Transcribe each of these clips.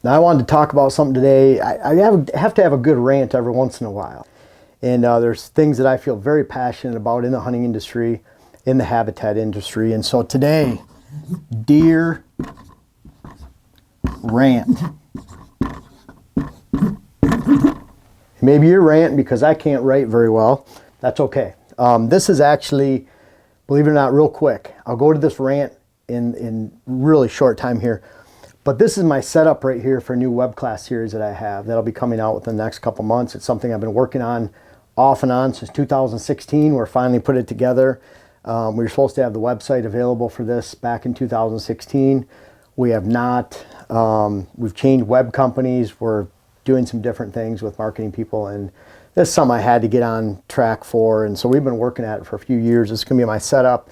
Now I wanted to talk about something today. I have to have a good rant every once in a while. And there's things that I feel very passionate about in the hunting industry, in the habitat industry. And so today, deer rant. Maybe you're ranting because I can't write very well. That's okay. This is actually, believe it or not, real quick. I'll go to this rant in really short time here. But this is my setup right here for a new web class series that I have that'll be coming out within the next couple months. It's something I've been working on off and on since 2016. We're finally put it together. We were supposed to have the website available for this back in 2016. We have not. We've changed web companies. We're doing some different things with marketing people, and this is something I had to get on track for. And so we've been working at it for a few years. This is going to be my setup.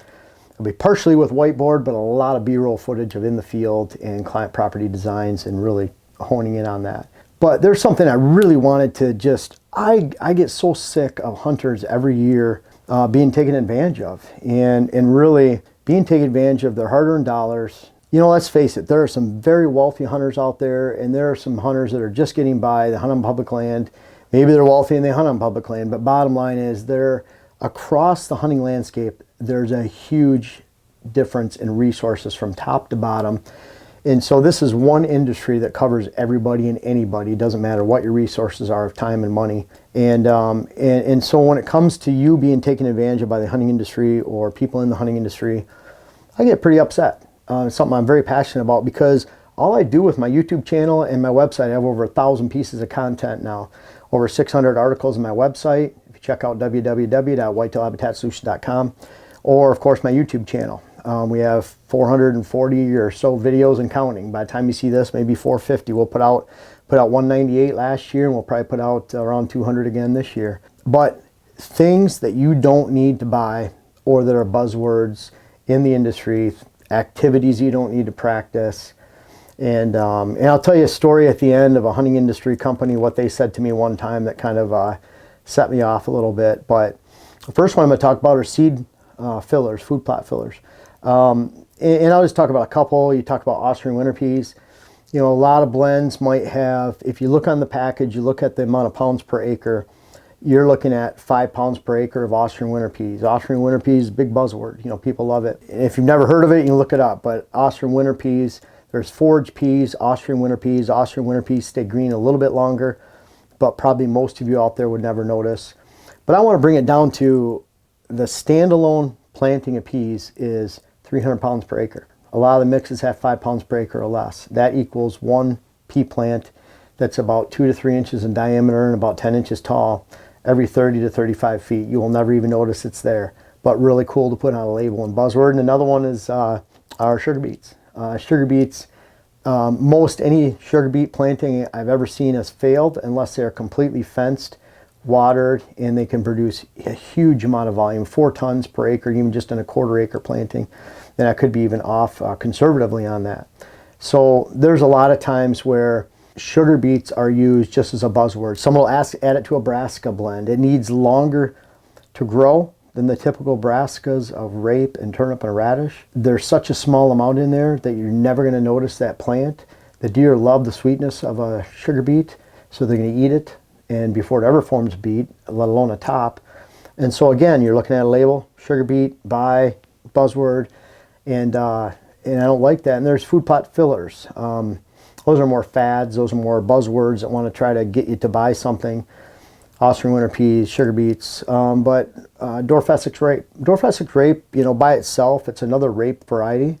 It'll be partially with whiteboard, but a lot of B-roll footage of in the field and client property designs and really honing in on that. But there's something I really wanted to just, I get so sick of hunters every year being taken advantage of and really being taken advantage of their hard-earned dollars. You know, let's face it, there are some very wealthy hunters out there, and there are some hunters that are just getting by. They hunt on public land. Maybe they're wealthy and they hunt on public land, but bottom line is they're across the hunting landscape. There's a huge difference in resources from top to bottom. And so this is one industry that covers everybody and anybody. It doesn't matter what your resources are of time and money. And so when it comes to you being taken advantage of by the hunting industry or people in the hunting industry, I get pretty upset. It's something I'm very passionate about because all I do with my YouTube channel and my website, I have over 1,000 pieces of content now, over 600 articles on my website. If you check out www.whitetailhabitatsolutions.com, or of course my YouTube channel. We have 440 or so videos and counting. By the time you see this, maybe 450. We'll put out 198 last year, and we'll probably put out around 200 again this year. But things that you don't need to buy or that are buzzwords in the industry, activities you don't need to practice. And I'll tell you a story at the end of a hunting industry company, what they said to me one time that kind of set me off a little bit. But the first one I'm going to talk about are seed fillers, food plot fillers. And I'll just talk about a couple. You talk about Austrian winter peas. You know, a lot of blends might have, if you look on the package, you look at the amount of pounds per acre, you're looking at 5 pounds per acre of Austrian winter peas. Austrian winter peas, big buzzword. You know, people love it. If you've never heard of it, you can look it up. But Austrian winter peas, there's forage peas, Austrian winter peas. Austrian winter peas stay green a little bit longer, but probably most of you out there would never notice. But I want to bring it down to the standalone planting of peas is 300 pounds per acre. A lot of the mixes have 5 pounds per acre or less. That equals one pea plant that's about 2 to 3 inches in diameter and about 10 inches tall every 30 to 35 feet. You will never even notice it's there, but really cool to put on a label and buzzword. And another one is our sugar beets. Sugar beets, most any sugar beet planting I've ever seen has failed unless they're completely fenced, watered, and they can produce a huge amount of volume, 4 tons per acre, even just in a quarter acre planting. And I could be even off conservatively on that. So there's a lot of times where sugar beets are used just as a buzzword. Someone will add it to a brassica blend. It needs longer to grow than the typical brassicas of rape and turnip and radish. There's such a small amount in there that you're never going to notice that plant. The deer love the sweetness of a sugar beet, so they're going to eat it, and before it ever forms a beet, let alone a top. And so again, you're looking at a label, sugar beet, buy, buzzword, and I don't like that. And there's food plot fillers. Those are more fads. Those are more buzzwords that want to try to get you to buy something. Austrian winter peas, sugar beets, but Dwarf Essex rape. Dwarf Essex rape, you know, by itself, it's another rape variety.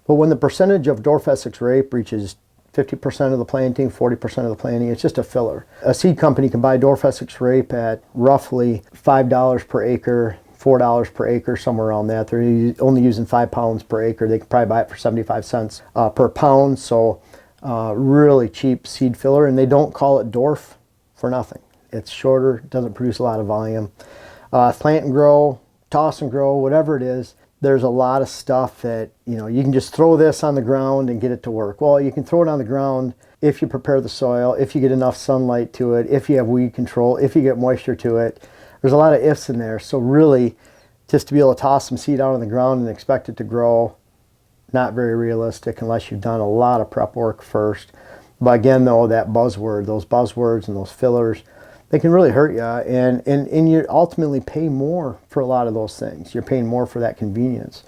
But when the percentage of Dwarf Essex rape reaches 50% of the planting, 40% of the planting, it's just a filler. A seed company can buy Dwarf Essex rape at roughly $5 per acre, $4 per acre, somewhere around that. They're only using 5 pounds per acre. They can probably buy it for 75 cents per pound. So really cheap seed filler, and they don't call it dwarf for nothing. It's shorter, doesn't produce a lot of volume. Plant and grow, toss and grow, whatever it is, there's a lot of stuff that, you know, you can just throw this on the ground and get it to work. Well, you can throw it on the ground if you prepare the soil, if you get enough sunlight to it, if you have weed control, if you get moisture to it. There's a lot of ifs in there. So really, just to be able to toss some seed out on the ground and expect it to grow, not very realistic unless you've done a lot of prep work first. But again, though, that buzzword, those buzzwords and those fillers, they can really hurt you, and you ultimately pay more for a lot of those things. You're paying more for that convenience.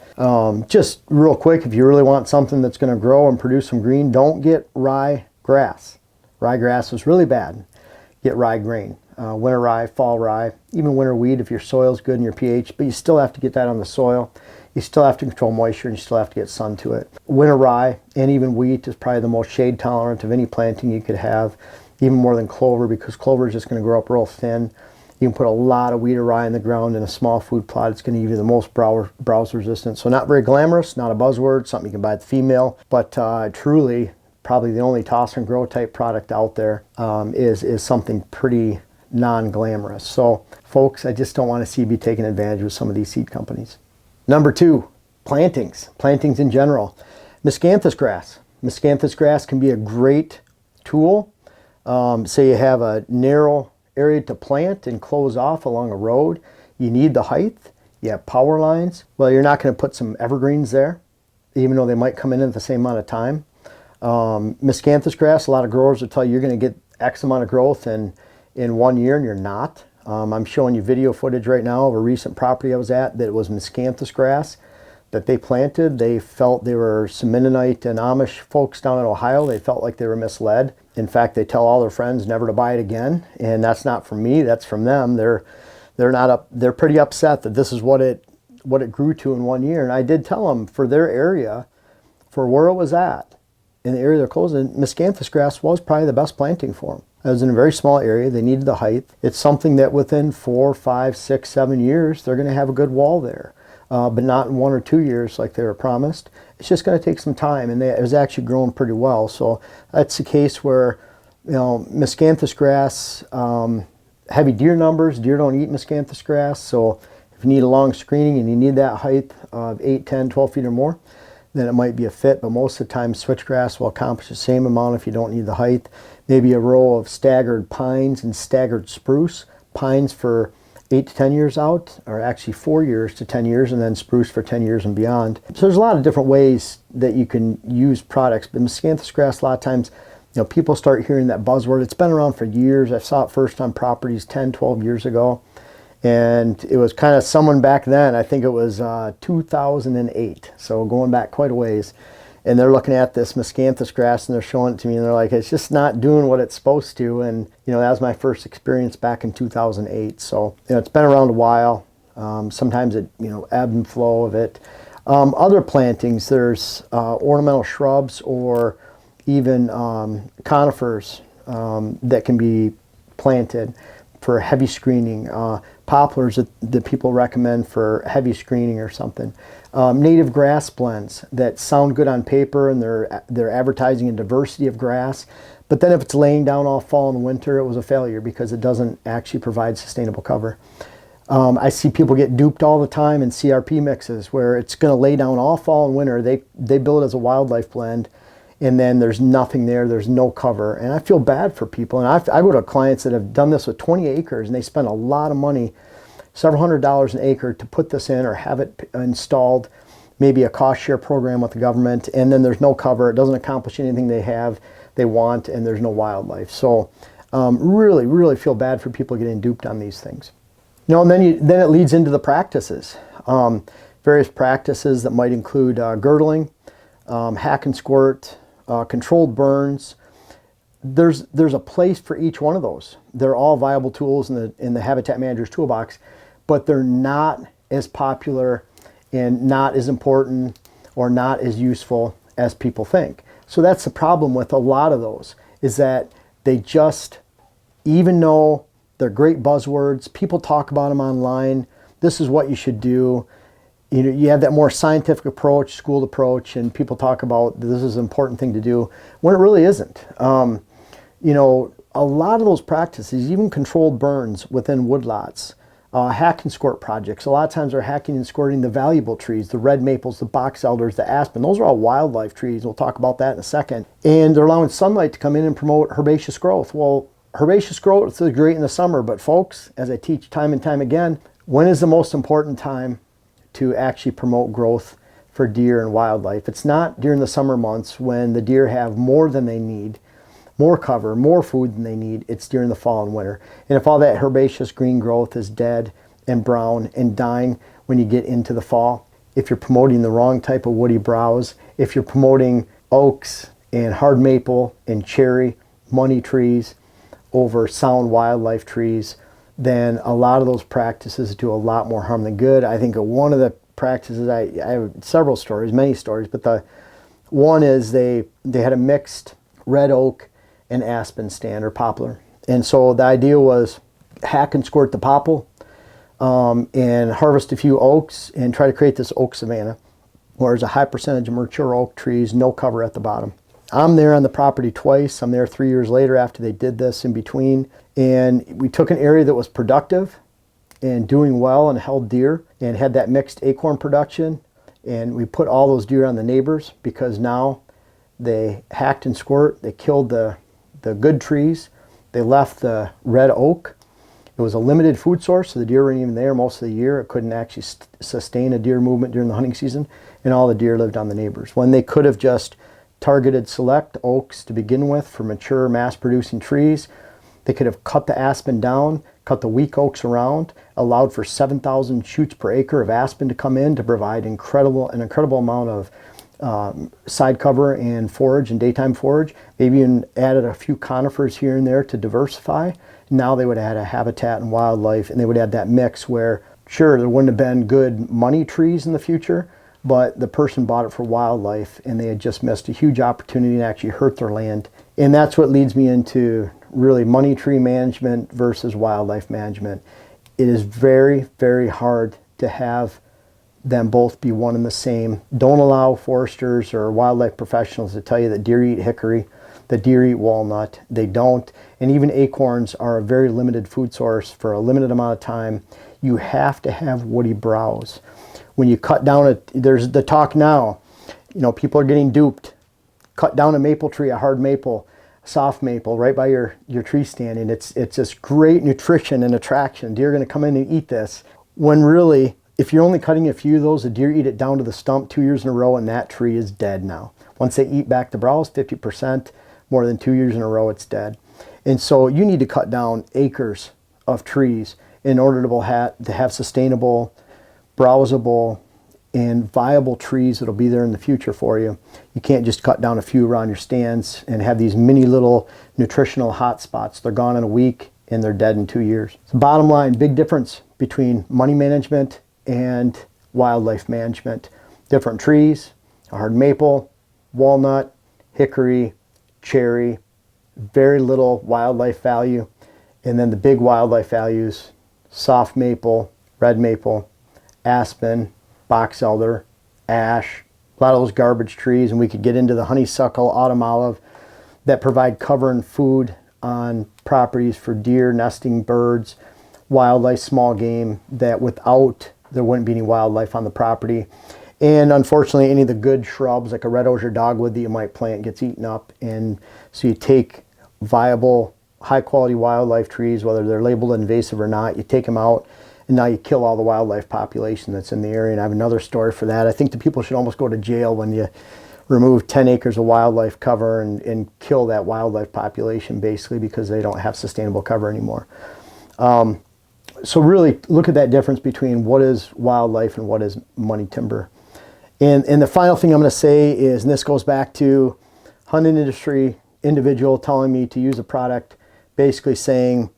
Just real quick, if you really want something that's going to grow and produce some green, don't get rye grass. Rye grass is really bad. Get rye grain. Winter rye, fall rye, even winter wheat if your soil's good and your pH, but you still have to get that on the soil. You still have to control moisture and you still have to get sun to it. Winter rye and even wheat is probably the most shade tolerant of any planting you could have, even more than clover, because clover is just going to grow up real thin. You can put a lot of wheat or rye in the ground in a small food plot. It's going to give you the most browse resistance. So not very glamorous, not a buzzword, something you can buy at the female, but truly probably the only toss and grow type product out there is something pretty non-glamorous. So folks, I just don't want to see you be taking advantage of some of these seed companies. Number 2, plantings in general. Miscanthus grass. Miscanthus grass can be a great tool. Say you have a narrow area to plant and close off along a road. You need the height. You have power lines. Well, you're not going to put some evergreens there, even though they might come in at the same amount of time. Miscanthus grass, a lot of growers will tell you you're going to get X amount of growth in 1 year, and you're not. I'm showing you video footage right now of a recent property I was at that was miscanthus grass that they planted. They felt they were some Mennonite and Amish folks down in Ohio. They felt like they were misled. In fact, they tell all their friends never to buy it again, and that's not from me, that's from them. They're pretty upset that this is what it grew to in 1 year. And I did tell them for their area, for where it was at, in the area they're closing, miscanthus grass was probably the best planting for them. It was in a very small area. They needed the height. It's something that within 4, 5, 6, 7 years, they're going to have a good wall there. But not in 1 or 2 years like they were promised. It's just going to take some time, and it was actually growing pretty well. So that's the case where, miscanthus grass, heavy deer numbers. Deer don't eat miscanthus grass. So if you need a long screening and you need that height of 8, 10, 12 feet or more, then it might be a fit. But most of the time, switchgrass will accomplish the same amount if you don't need the height. Maybe a row of staggered pines and staggered spruce. Pines for 8 to 10 years out, or actually 4 years to 10 years, and then spruce for 10 years and beyond. So there's a lot of different ways that you can use products. But miscanthus grass, a lot of times, people start hearing that buzzword. It's been around for years. I saw it first on properties 10, 12 years ago. And it was kind of someone back then, I think it was 2008. So going back quite a ways. And they're looking at this miscanthus grass and they're showing it to me and they're like, it's just not doing what it's supposed to. And, that was my first experience back in 2008. So, it's been around a while. Sometimes it, ebb and flow of it. Other plantings, there's ornamental shrubs or even conifers that can be planted for heavy screening. Poplars that people recommend for heavy screening or something. Native grass blends that sound good on paper, and they're advertising a diversity of grass, but then if it's laying down all fall and winter, it was a failure because it doesn't actually provide sustainable cover. I see people get duped all the time in CRP mixes where it's going to lay down all fall and winter. They build it as a wildlife blend, and then there's nothing there. There's no cover, and I feel bad for people. And I go to clients that have done this with 20 acres, and they spend a lot of money, several $100s an acre, to put this in or have it installed, maybe a cost share program with the government, and then there's no cover. It doesn't accomplish anything they want, and there's no wildlife. So really, really feel bad for people getting duped on these things. And then it leads into the practices. Various practices that might include girdling, hack and squirt, controlled burns. There's a place for each one of those. They're all viable tools in the Habitat Manager's toolbox, but they're not as popular and not as important or not as useful as people think. So that's the problem with a lot of those, is that they just, even though they're great buzzwords, people talk about them online, this is what you should do. You have that more scientific approach, schooled approach, and people talk about this is an important thing to do when it really isn't. A lot of those practices, even controlled burns within woodlots, hack and squirt projects, a lot of times they're hacking and squirting the valuable trees, the red maples, the box elders, the aspen. Those are all wildlife trees. We'll talk about that in a second. And they're allowing sunlight to come in and promote herbaceous growth. Well, herbaceous growth is great in the summer, but folks, as I teach time and time again, when is the most important time to actually promote growth for deer and wildlife? It's not during the summer months when the deer have more than they need more cover, more food than they need, it's during the fall and winter. And if all that herbaceous green growth is dead and brown and dying when you get into the fall, if you're promoting the wrong type of woody browse, if you're promoting oaks and hard maple and cherry, money trees over sound wildlife trees, then a lot of those practices do a lot more harm than good. I think one of the practices, I have several stories, many stories, but the one is they had a mixed red oak and aspen stand, or poplar. And so the idea was hack and squirt the popple, and harvest a few oaks and try to create this oak savanna where there's a high percentage of mature oak trees, no cover at the bottom. I'm there on the property twice. I'm there 3 years later after they did this in between. And we took an area that was productive and doing well and held deer and had that mixed acorn production. And we put all those deer on the neighbors because now they hacked and squirt. They killed the good trees. They left the red oak. It was a limited food source, so the deer weren't even there most of the year. It couldn't actually sustain a deer movement during the hunting season, and all the deer lived on the neighbors. When they could have just targeted select oaks to begin with for mature mass-producing trees, they could have cut the aspen down, cut the weak oaks around, allowed for 7,000 shoots per acre of aspen to come in to provide an incredible amount of side cover and forage and daytime forage. Maybe even added a few conifers here and there to diversify. Now they would have had a habitat and wildlife, and they would have that mix where, sure, there wouldn't have been good money trees in the future, but the person bought it for wildlife, and they had just missed a huge opportunity and actually hurt their land. And that's what leads me into really money tree management versus wildlife management. It is very, very hard to have them both be one and the same. Don't allow foresters or wildlife professionals to tell you that deer eat hickory, that deer eat walnut. They don't. And even acorns are a very limited food source for a limited amount of time. You have to have woody browse. When you cut down there's the talk now, people are getting duped. Cut down a maple tree, a hard maple, soft maple, right by your tree stand, and it's just great nutrition and attraction. Deer are going to come in and eat this. When really, if you're only cutting a few of those, the deer eat it down to the stump 2 years in a row, and that tree is dead now. Once they eat back the browse, 50%, more than 2 years in a row, it's dead. And so you need to cut down acres of trees in order to have sustainable, browsable, and viable trees that'll be there in the future for you. You can't just cut down a few around your stands and have these mini little nutritional hot spots. They're gone in a week and they're dead in 2 years. So bottom line, big difference between money management and wildlife management. Different trees, a hard maple, walnut, hickory, cherry, very little wildlife value. And then the big wildlife values, soft maple, red maple, aspen, box elder, ash, a lot of those garbage trees, and we could get into the honeysuckle, autumn olive, that provide cover and food on properties for deer, nesting birds, wildlife, small game, that without there wouldn't be any wildlife on the property. And unfortunately, any of the good shrubs like a red osier dogwood that you might plant gets eaten up. And so you take viable, high quality wildlife trees, whether they're labeled invasive or not, you take them out, and now you kill all the wildlife population that's in the area. And I have another story for that. I think the people should almost go to jail when you remove 10 acres of wildlife cover and kill that wildlife population, basically, because they don't have sustainable cover anymore. So really look at that difference between what is wildlife and what is money timber. And the final thing I'm going to say is, and this goes back to hunting industry individual telling me to use a product, basically saying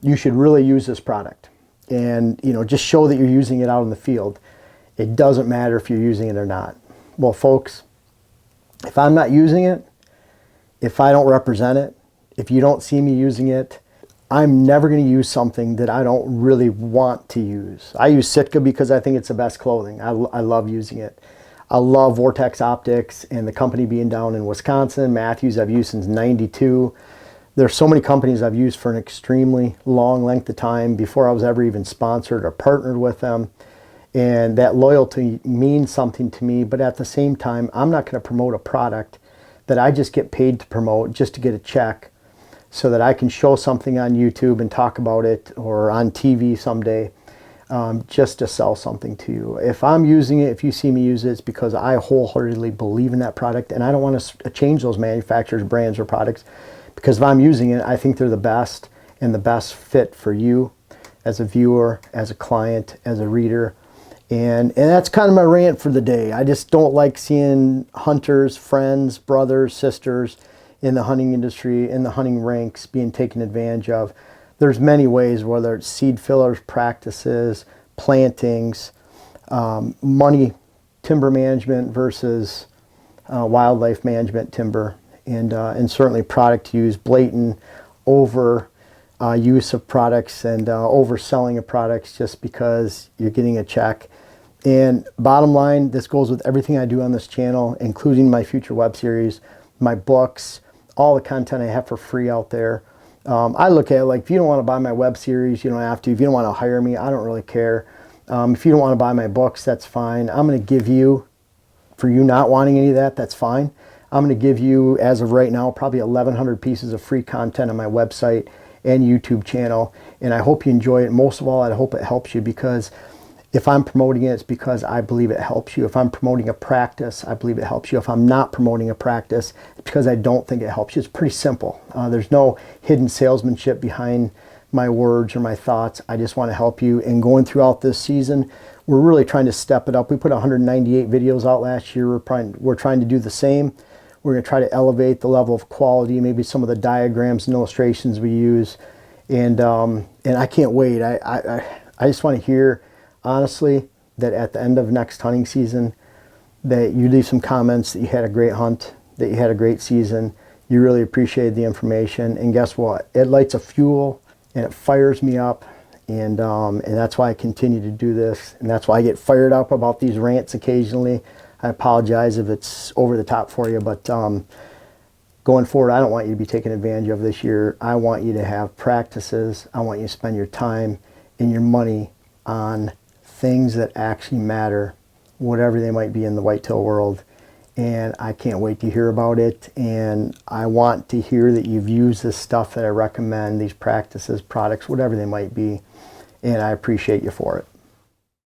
you should really use this product. And just show that you're using it out in the field. It doesn't matter if you're using it or not. Well, folks, if I'm not using it, if I don't represent it, if you don't see me using it, I'm never going to use something that I don't really want to use. I use Sitka because I think it's the best clothing. I love using it. I love Vortex Optics and the company being down in Wisconsin. Matthews I've used since '92. There's so many companies I've used for an extremely long length of time before I was ever even sponsored or partnered with them. And that loyalty means something to me, but at the same time, I'm not going to promote a product that I just get paid to promote just to get a check so that I can show something on YouTube and talk about it, or on TV someday. just to sell something to you. If I'm using it, if you see me use it, it's because I wholeheartedly believe in that product, and I don't want to change those manufacturers, brands, or products, because if I'm using it, I think they're the best and the best fit for you as a viewer, as a client, as a reader. And that's kind of my rant for the day. I just don't like seeing hunters, friends, brothers, sisters in the hunting industry, in the hunting ranks, being taken advantage of. There's many ways, whether it's seed fillers, practices, plantings, money, timber management versus wildlife management timber, and certainly product use, blatant over use of products and overselling of products just because you're getting a check. And bottom line, this goes with everything I do on this channel, including my future web series, my books, all the content I have for free out there. I look at it like, if you don't want to buy my web series, you don't have to. If you don't want to hire me, I don't really care. If you don't want to buy my books, that's fine. I'm going to give you, for you not wanting any of that, that's fine. I'm going to give you, as of right now, probably 1,100 pieces of free content on my website and YouTube channel. And I hope you enjoy it. Most of all, I hope it helps you, because if I'm promoting it, it's because I believe it helps you. If I'm promoting a practice, I believe it helps you. If I'm not promoting a practice, it's because I don't think it helps you. It's pretty simple. There's no hidden salesmanship behind my words or my thoughts. I just want to help you. And going throughout this season, we're really trying to step it up. We put 198 videos out last year. We're trying to do the same. We're going to try to elevate the level of quality, maybe some of the diagrams and illustrations we use. And I can't wait. I just want to hear, honestly, that at the end of next hunting season, that you leave some comments that you had a great hunt, that you had a great season, you really appreciated the information, and guess what? It lights a fuel and it fires me up, and that's why I continue to do this, and that's why I get fired up about these rants occasionally. I apologize if it's over the top for you, but going forward, I don't want you to be taken advantage of this year. I want you to have practices. I want you to spend your time and your money on things that actually matter, whatever they might be in the whitetail world. And I can't wait to hear about it. And I want to hear that you've used this stuff that I recommend, these practices, products, whatever they might be. And I appreciate you for it.